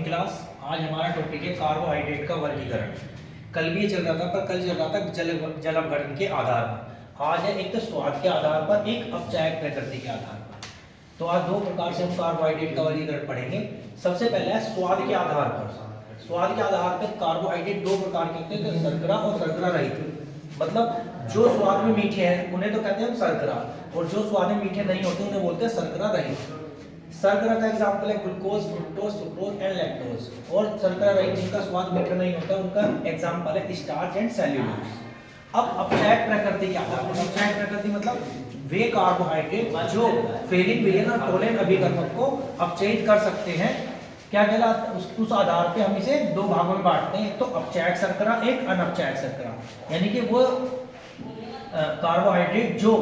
Morning class. आज हमारा topic है कार्बोहाइड्रेट का वर्गीकरण। कल भी ये चल रहा था, पर कल चल रहा था जल अपघटन के आधार पर। आज है एक तो स्वाद के आधार पर, एक अपचायक प्रकृति के आधार पर। तो आज दो प्रकार से हम कार्बोहाइड्रेट का वर्गीकरण पढ़ेंगे। सबसे पहले है स्वाद के आधार पर। स्वाद के आधार पर कार्बोहाइड्रेट दो प्रकार के होते हैं, शर्करा और शर्करा रहित। मतलब जो स्वाद में मीठे हैं उन्हें तो कहते हैं हम शर्करा, और जो स्वाद में मीठे नहीं होते उन्हें बोलते हैं शर्करा रहित। शर्करा का एग्जांपल है glucose, fructose, sucrose and lactose. और शर्करा रहित जिनका स्वाद मीठा नहीं होता उनका एग्जांपल है स्टार्च एंड सेल्यूलोज। अब अपचायक प्रकृति क्या होता है? अपचायक प्रकृति मतलब वे कार्बोहाइड्रेट जो फेलिक विलयन और टोलेन अभिकर्मक को अपचयित कर सकते हैं। क्या कहलाता है? उस आधार पे हम इसे दो भागों में बांटते हैं, तो अपचायक शर्करा, एक अनअपचायक शर्करा। यानी कि वो कार्बोहाइड्रेट जो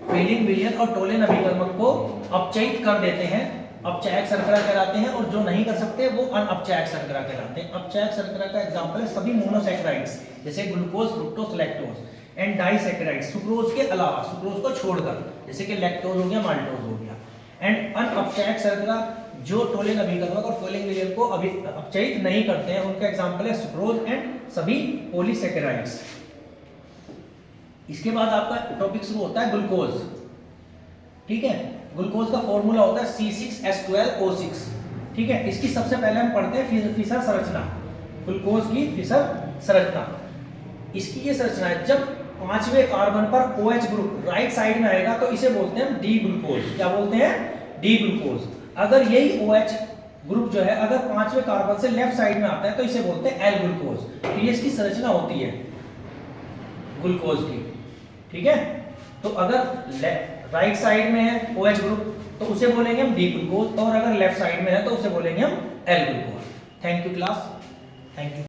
फेलिक विलयन और टोलेन अभिकर्मक को अपचयित कर देते हैं, अपचायक शर्करा कहलाते हैं, और जो नहीं कर सकते वो अनअपचायक शर्करा कहलाते हैं। अपचायक शर्करा का एग्जांपल है सभी मोनोसैकेराइड्स जैसे glucose, fructose, lactose and disaccharides, sucrose के अलावा, सुक्रोज को छोड़कर, जैसे कि लैक्टोज हो गया, माल्टोज हो गया। एंड अनअपचायक शर्करा जो टोलेन अभिकर्मक और फेलिक विलयन को अपचयित नहीं करते हैं, उनका एग्जांपल है सुक्रोज एंड सभी पॉलीसैकेराइड्स। इसके बाद आपका टॉपिक शुरू होता है ग्लूकोज। ठीक है, ग्लूकोज का फॉर्मूला होता है C6H12O6। ठीक है, इसकी सबसे पहले हम पढ़ते हैं फिशर संरचना, ग्लूकोज की फिशर संरचना। इसकी ये संरचना है, जब पांचवें कार्बन पर OH ग्रुप राइट साइड में आएगा तो इसे बोलते हैं डी ग्लूकोज। क्या बोलते हैं? D glucose. अगर यही OH ग्रुप जो है अगर पांचवें कार्बन से लेफ्ट साइड में आता है तो इसे बोलते हैं एल ग्लूकोज। तो ये इसकी संरचना होती है ग्लूकोज की। ठीक है, तो अगर राइट साइड में है OH ग्रुप तो उसे बोलेंगे हम डी ग्लूकोज, और अगर लेफ्ट साइड में है तो उसे बोलेंगे हम L glucose. Thank you class, thank you.